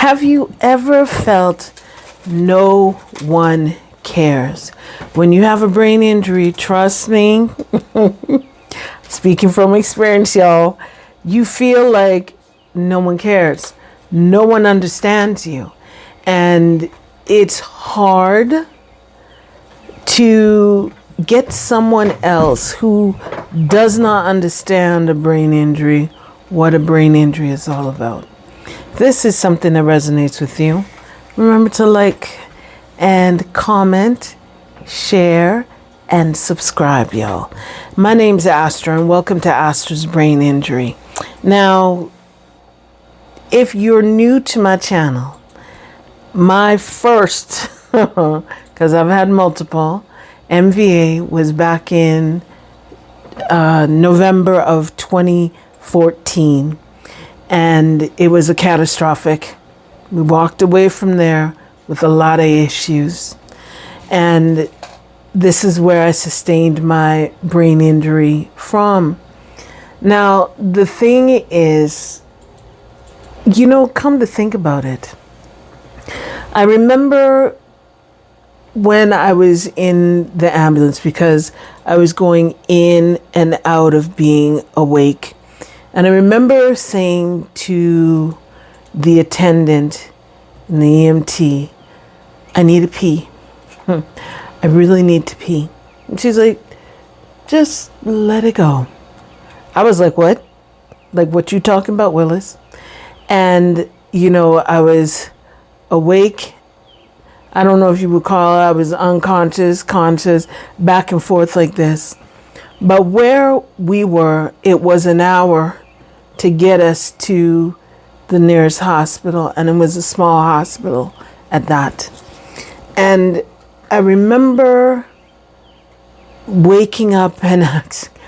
Have you ever felt no one cares? When you have a brain injury, trust me, speaking from experience, y'all, you feel like no one cares. No one understands you. And it's hard to get someone else who does not understand a brain injury, what a brain injury is all about. This is something that resonates with you. Remember to like and comment, share, and subscribe, y'all. My name's Astra, and welcome to Astra's Brain Injury. Now, if you're new to my channel, my first, because I've had multiple, MVA was back in November of 2014. And it was a catastrophic. We walked away from there with a lot of issues. And this is where I sustained my brain injury from. Now, the thing is, come to think about it. I remember when I was in the ambulance because I was going in and out of being awake. And I remember saying to the attendant and the EMT, I need to pee. I really need to pee. And she's like, just let it go. I was like, what? Like, what you talking about, Willis? And, I was awake. I don't know if you would call it, I was unconscious, conscious, back and forth like this. But where we were, it was an hour to get us to the nearest hospital, and it was a small hospital at that. And I remember waking up and asking,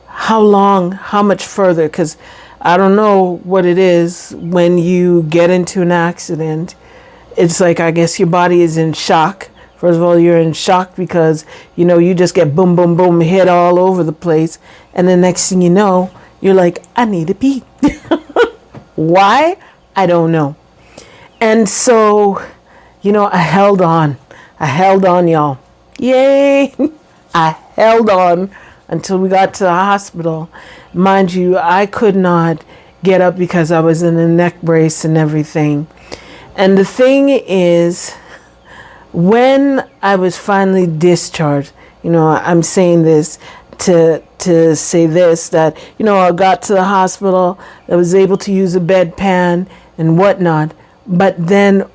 how much further? Because I don't know what it is when you get into an accident. It's like, I guess your body is in shock. First of all, you're in shock because, you just get boom, boom, boom, hit all over the place. And the next thing you know, you're like, I need to pee. Why? I don't know. And so, I held on. Y'all. Yay. I held on until we got to the hospital. Mind you, I could not get up because I was in a neck brace and everything. And the thing is, when I was finally discharged, I'm saying this to say this, that, I got to the hospital, I was able to use a bedpan and whatnot. But then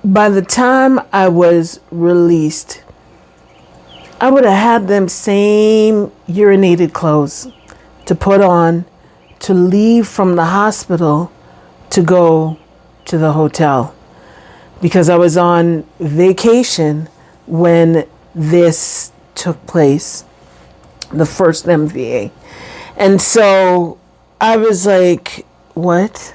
by the time I was released, I would have had them same urinated clothes to put on, to leave from the hospital to go to the hotel. Because I was on vacation when this took place, the first MVA. And so I was like, what?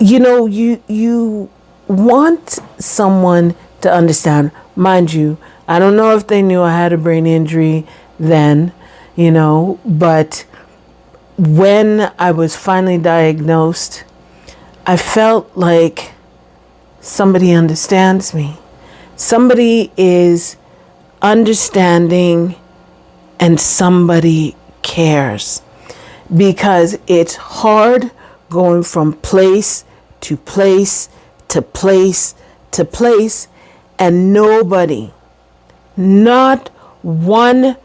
You want someone to understand. Mind you, I don't know if they knew I had a brain injury then, but when I was finally diagnosed, I felt like somebody understands me. Somebody is understanding and somebody cares. Because it's hard going from place to place to place to place, and nobody, not one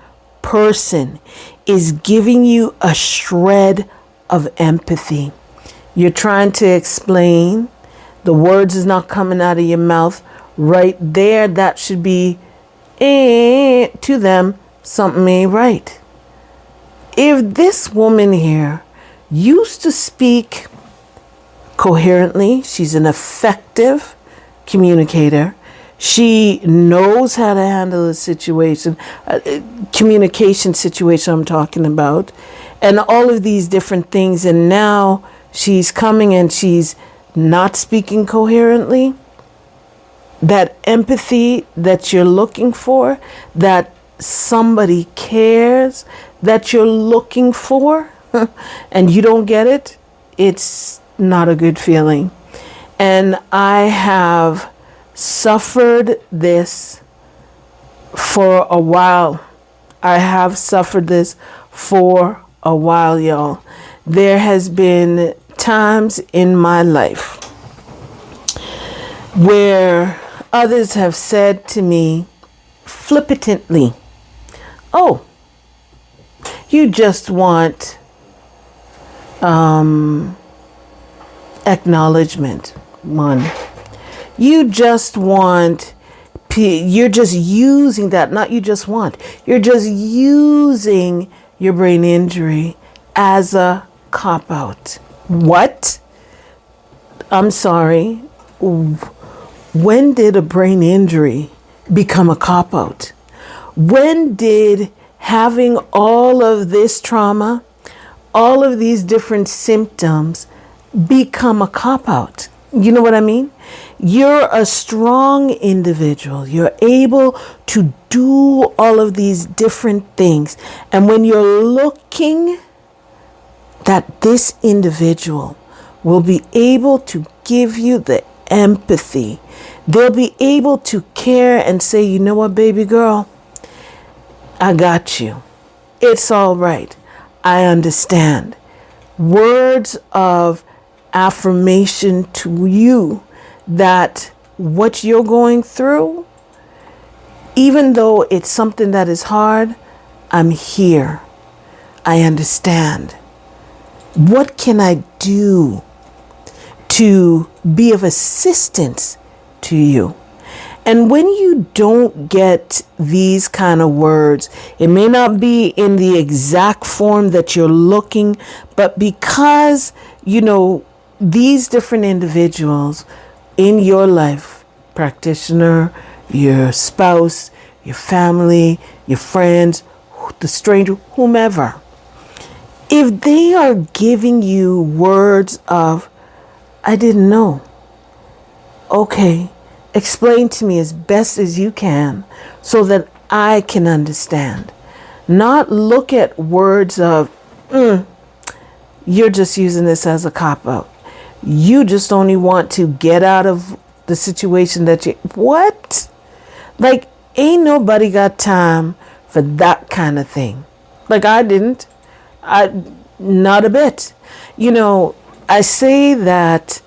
person, is giving you a shred of empathy. You're trying to explain. The words is not coming out of your mouth. Right there, that should be to them, something ain't right. If this woman here used to speak coherently, she's an effective communicator. She knows how to handle a situation, communication situation I'm talking about, and all of these different things. And now she's coming and she's not speaking coherently. That empathy that you're looking for, that somebody cares that you're looking for, and you don't get it, it's not a good feeling. And I have suffered this for a while. I have suffered this for a while, y'all. There has been times in my life where others have said to me flippantly, "Oh, you just want acknowledgement, one. You just want, you're just using that, not you just want, you're just using your brain injury as a cop-out." What? I'm sorry. When did a brain injury become a cop-out? When did having all of this trauma, all of these different symptoms become a cop-out? You know what I mean? You're a strong individual. You're able to do all of these different things. And when you're looking that this individual will be able to give you the empathy, they'll be able to care and say, "You know what, baby girl, I got you. It's all right. I understand." Words of affirmation to you that what you're going through, even though it's something that is hard, I'm here. I understand. What can I do to be of assistance to you? And when you don't get these kind of words, it may not be in the exact form that you're looking, but because, these different individuals in your life, practitioner, your spouse, your family, your friends, the stranger, whomever, if they are giving you words of, "I didn't know," okay, explain to me as best as you can so that I can understand. Not look at words of, "You're just using this as a cop-out. You just only want to get out of the situation that you..." What? Like, ain't nobody got time for that kind of thing. Like, I didn't. Not a bit. I say that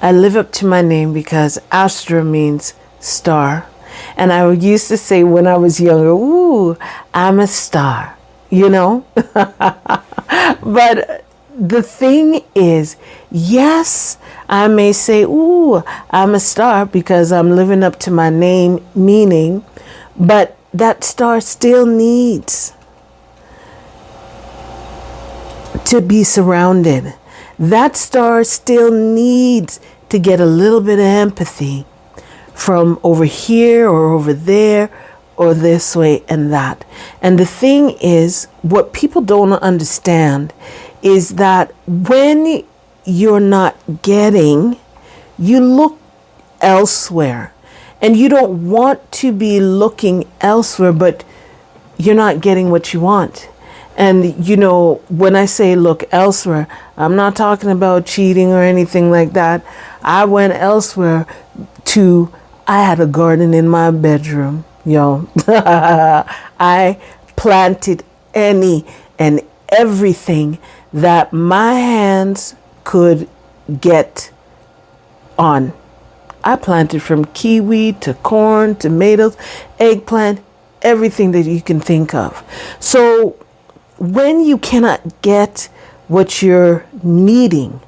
I live up to my name because Astra means star. And I used to say when I was younger, "Ooh, I'm a star," But the thing is, yes, I may say, "Ooh, I'm a star," because I'm living up to my name meaning, but that star still needs to be surrounded. That star still needs to get a little bit of empathy from over here or over there or this way and that. And the thing is, what people don't understand is that when you're not getting, you look elsewhere. And you don't want to be looking elsewhere, but you're not getting what you want. And, when I say look elsewhere, I'm not talking about cheating or anything like that. I went elsewhere I had a garden in my bedroom, yo. I planted any and everything that my hands could get on. I planted from kiwi to corn, tomatoes, eggplant, everything that you can think of. So when you cannot get what you're needing,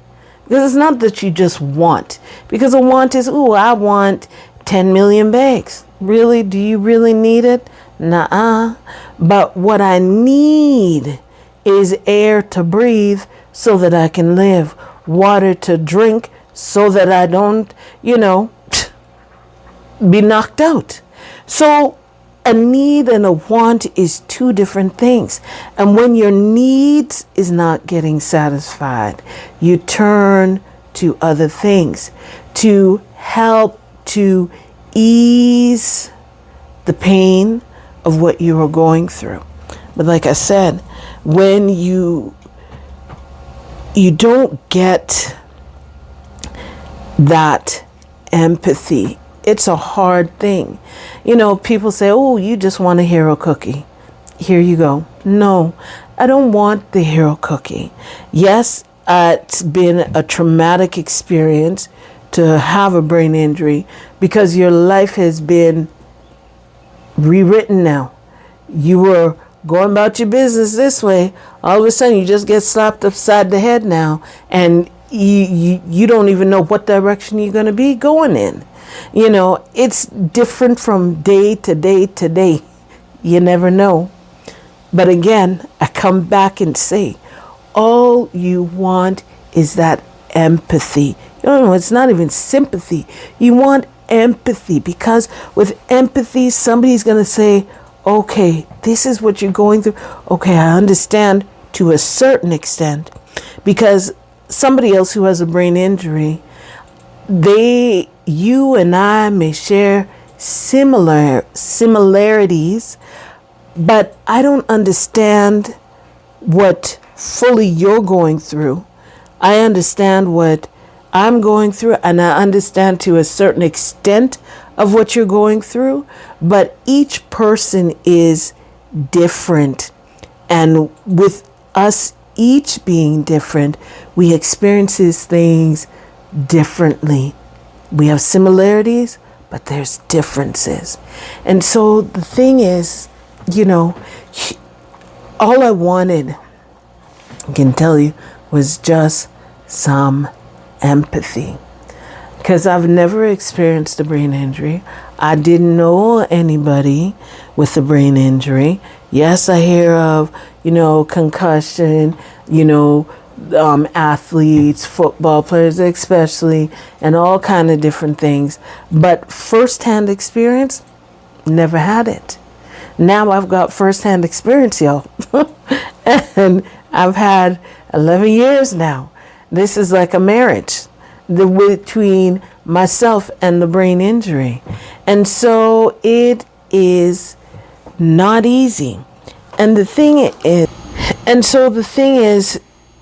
because it's not that you just want, because a want is, "Ooh, I want 10 million bags." Really? Do you really need it? Nuh-uh. But what I need is air to breathe so that I can live, water to drink so that I don't, be knocked out. So a need and a want is two different things. And when your needs is not getting satisfied, you turn to other things to help to ease the pain of what you are going through. But like I said, when you don't get that empathy. It's a hard thing. People say, oh, you just want a hero cookie. Here you go. No, I don't want the hero cookie. Yes, it's been a traumatic experience to have a brain injury because your life has been rewritten now. You were going about your business this way. All of a sudden, you just get slapped upside the head now, and you don't even know what direction you're going to be going in. It's different from day to day to day. You never know. But again, I come back and say, all you want is that empathy. It's not even sympathy. You want empathy, because with empathy, somebody's going to say, okay, this is what you're going through. Okay, I understand to a certain extent, because somebody else who has a brain injury, you and I may share similarities, but I don't understand what fully you're going through. I understand what I'm going through, and I understand to a certain extent of what you're going through, but each person is different. And with us each being different, we experience these things differently. We have similarities, but there's differences. And so the thing is, all I wanted, I can tell you, was just some empathy. Because I've never experienced a brain injury. I didn't know anybody with a brain injury. Yes, I hear of, concussion, athletes, football players especially, and all kind of different things. But firsthand experience, never had it. Now I've got firsthand experience, y'all. And I've had 11 years now. This is like a marriage between myself and the brain injury. And so it is not easy. And the thing is,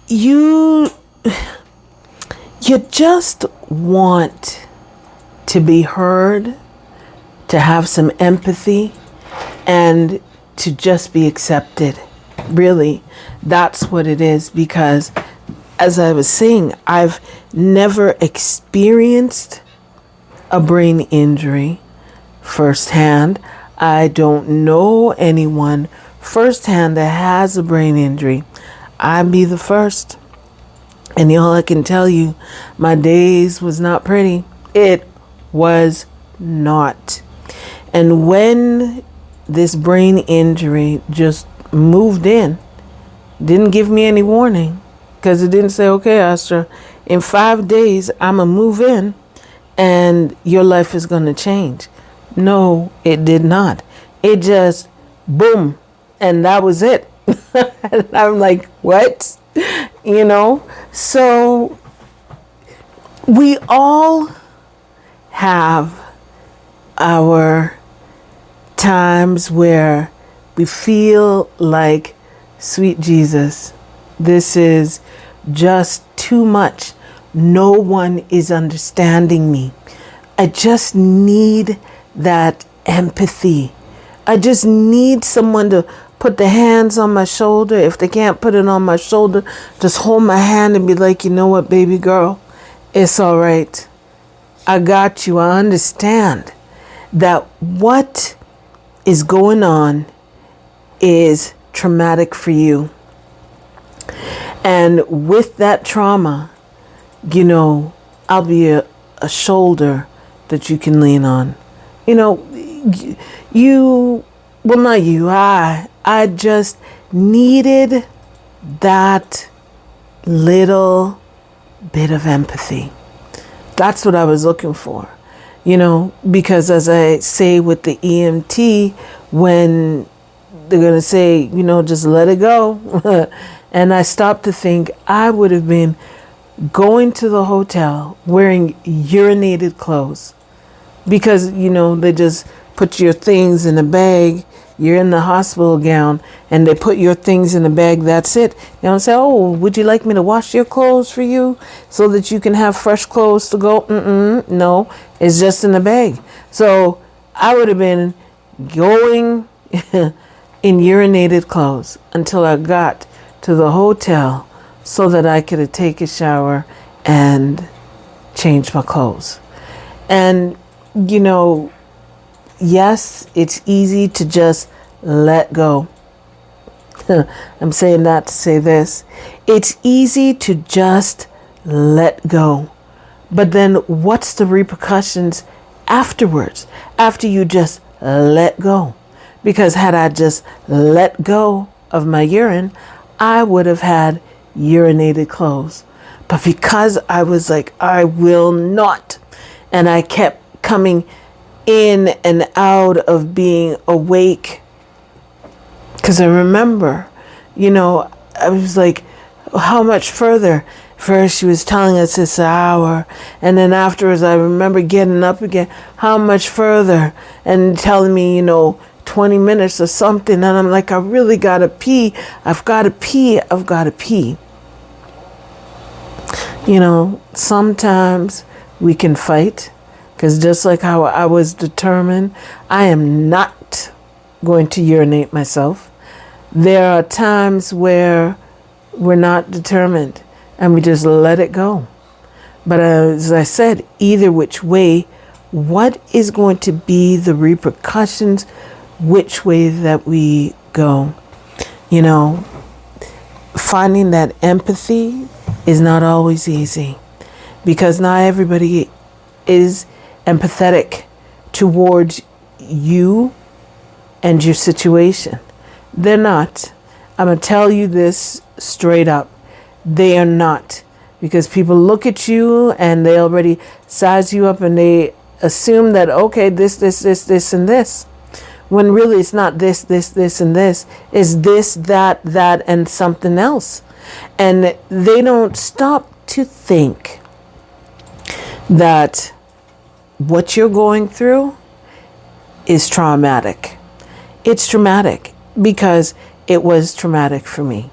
you just want to be heard, to have some empathy, and to just be accepted. Really, that's what it is. Because as I was saying, I've never experienced a brain injury firsthand. I don't know anyone firsthand that has a brain injury. I'd be the first. And all I can tell you, my days was not pretty. It was not. And when this brain injury just moved in, didn't give me any warning, because it didn't say, okay, Astra, in 5 days, I'm going to move in and your life is going to change. No, it did not. It just, boom, and that was it. And I'm like, what? So we all have our times where we feel like, sweet Jesus, this is just too much. No one is understanding me. I just need that empathy. I just need someone to put their hands on my shoulder. If they can't put it on my shoulder, just hold my hand and be like, you know what, baby girl, it's all right. I got you. I understand that what is going on is traumatic for you. And with that trauma, I'll be a shoulder that you can lean on. I just needed that little bit of empathy. That's what I was looking for, because as I say with the EMT, when they're going to say, just let it go. And I stopped to think I would have been going to the hotel wearing urinated clothes, because, they just put your things in a bag you're in the hospital gown and they put your things in a bag, that's it. You don't say, oh, would you like me to wash your clothes for you so that you can have fresh clothes to go? No, it's just in the bag. So I would have been going in urinated clothes until I got to the hotel so that I could take a shower and change my clothes. And, you know, yes, it's easy to just let go. I'm saying that to say this. It's easy to just let go. But then what's the repercussions afterwards, after you just let go? Because had I just let go of my urine, I would have had urinated clothes. But because I was like, I will not, and I kept coming in and out of being awake. Because I remember, you know, I was like, how much further? First she was telling us it's an hour, and then afterwards I remember getting up again, how much further? And telling me, you know, 20 minutes or something. And I'm like, I really gotta pee. I've gotta pee. I've gotta pee. You know, sometimes we can fight, because just like how I was determined, I am not going to urinate myself. There are times where we're not determined and we just let it go. But as I said, either which way, what is going to be the repercussions which way that we go? You know, finding that empathy is not always easy, because not everybody is empathetic towards you and your situation. They're not. I'm going to tell you this straight up. They are not. Because people look at you and they already size you up and they assume that, okay, this, and this. When really it's not this, and this. It's this, that, and something else. And they don't stop to think that what you're going through is traumatic. It's traumatic because it was traumatic for me.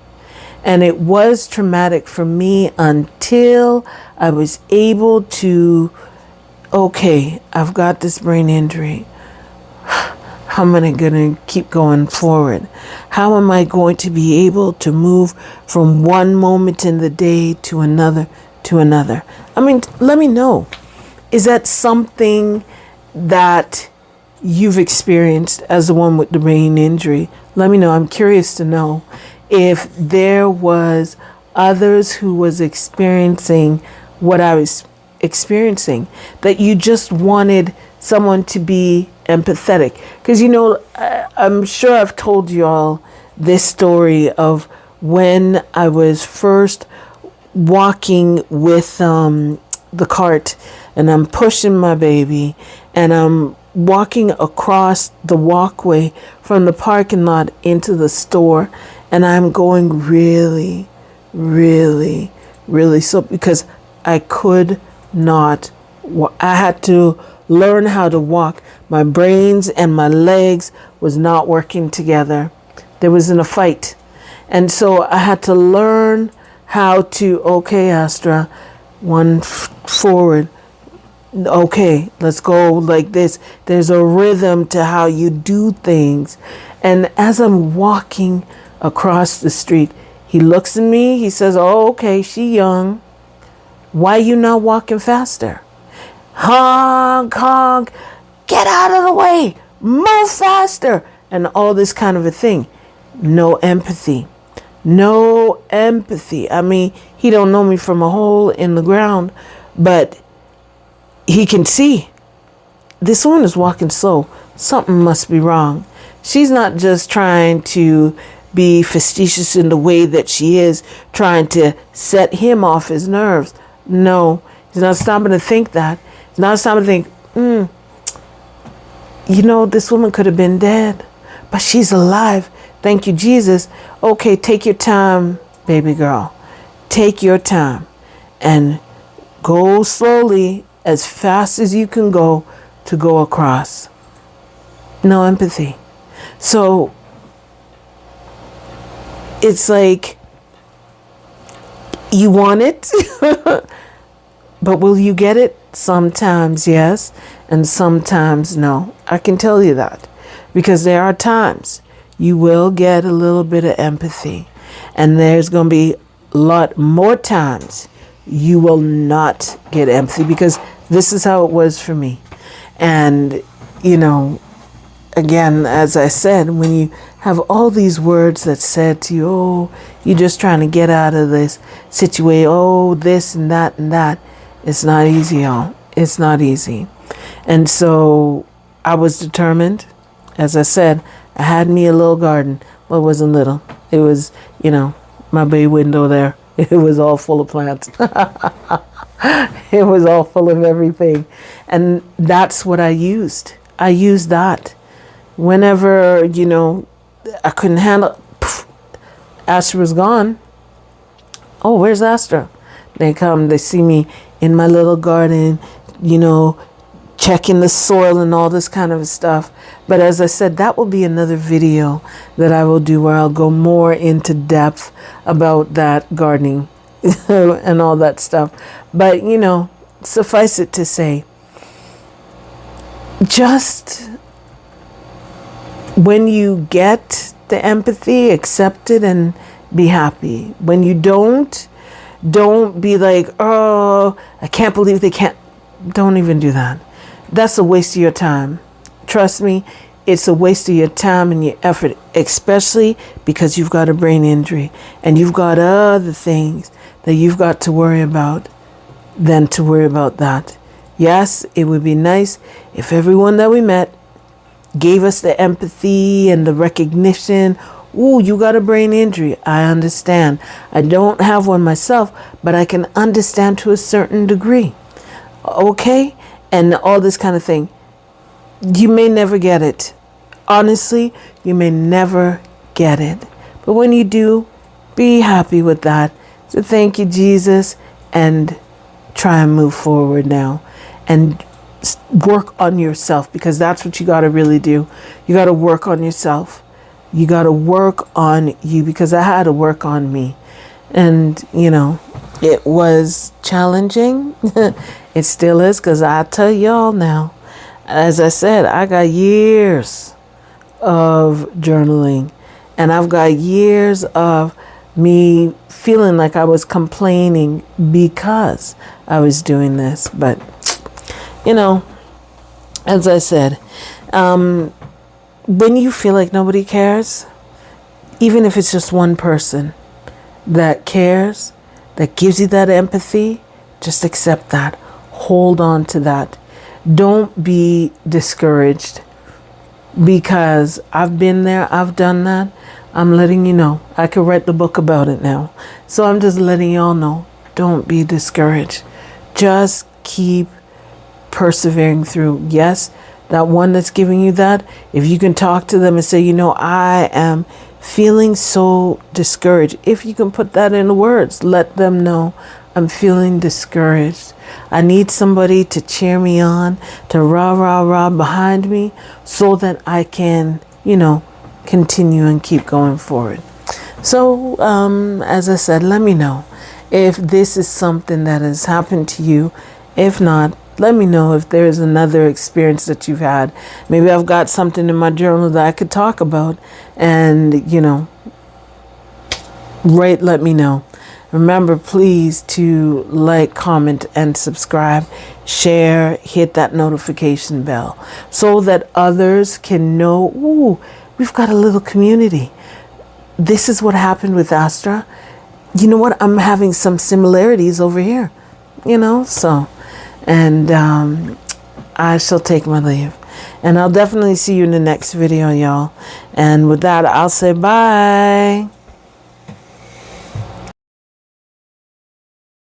And it was traumatic for me until I was able to, okay, I've got this brain injury. How am I going to keep going forward? How am I going to be able to move from one moment in the day to another to another? I mean, let me know. Is that something that you've experienced as the one with the brain injury? Let me know. I'm curious to know if there was others who was experiencing what I was experiencing, that you just wanted someone to be empathetic. Because, you know, I'm sure I've told you all this story of when I was first walking with the cart and I'm pushing my baby and I'm walking across the walkway from the parking lot into the store, and I'm going really, really, really slow because I could not. I had to learn how to walk. My brains and my legs was not working together. There was in a fight. And so I had to learn how to, okay, Astra, forward. Okay, let's go like this. There's a rhythm to how you do things. And as I'm walking across the street, he looks at me, he says, oh, okay, she young. Why you not walking faster? Honk, honk, get out of the way, move faster, and all this kind of a thing. No empathy. No empathy. I mean, he don't know me from a hole in the ground, but he can see this woman is walking slow. Something must be wrong. She's not just trying to be facetious in the way that she is, trying to set him off his nerves. No, he's not stopping to think that. He's not stopping to think, you know, this woman could have been dead, but she's alive. Thank you, Jesus. Okay, take your time, baby girl. Take your time and go slowly, as fast as you can go, to go across. No empathy. So it's like, you want it, but will you get it? Sometimes yes, and sometimes no. I can tell you that, because there are times you will get a little bit of empathy, and there's going to be a lot more times you will not get empathy, because this is how it was for me. And, you know, again, as I said, when you have all these words that said to you, oh, you're just trying to get out of this situation, oh, this and that and that, it's not easy, y'all. It's not easy. And so I was determined. As I said, I had me a little garden. Well, it wasn't little. It was, you know, my bay window there. It was all full of plants. It was all full of everything. And that's what I used. I used that. Whenever, you know, I couldn't handle, Astra was gone. Oh, where's Astra? They come, they see me in my little garden, you know, checking the soil and all this kind of stuff. But as I said, that will be another video that I will do, where I'll go more into depth about that gardening and all that stuff. But, you know, suffice it to say, just when you get the empathy, accept it and be happy. When you don't be like, oh, I can't believe they can't. Don't even do that. That's a waste of your time. Trust me, it's a waste of your time and your effort, especially because you've got a brain injury and you've got other things that you've got to worry about than to worry about that. Yes, it would be nice if everyone that we met gave us the empathy and the recognition. Ooh, you got a brain injury. I understand. I don't have one myself, but I can understand to a certain degree. Okay? And all this kind of thing. You may never get it. Honestly, you may never get it. But when you do, be happy with that. So thank you, Jesus, and try and move forward now. And work on yourself, because that's what you got to really do. You got to work on yourself. You got to work on you, because I had to work on me. And, you know, it was challenging. It still is, because I tell y'all now, as I said, I got years of journaling, and I've got years of me feeling like I was complaining because I was doing this. But, you know, as I said, when you feel like nobody cares, even if it's just one person that cares, that gives you that empathy, just accept that. Hold on to that. Don't be discouraged, because I've been there. I've done that. I'm letting you know. I could write the book about it now. So I'm just letting y'all know. Don't be discouraged. Just keep persevering through. Yes, that one that's giving you that, if you can talk to them and say, you know, I am feeling so discouraged. If you can put that in words, let them know, I'm feeling discouraged. I need somebody to cheer me on, to rah, rah, rah behind me, so that I can, you know, continue and keep going forward. So, as I said, let me know if this is something that has happened to you. If not, let me know if there's another experience that you've had. Maybe I've got something in my journal that I could talk about, and, you know, let me know. Remember, please, to like, comment, and subscribe, share, hit that notification bell so that others can know, ooh, we've got a little community. This is what happened with Astra. You know what? I'm having some similarities over here, you know, so, and I shall take my leave. And I'll definitely see you in the next video, y'all. And with that, I'll say bye.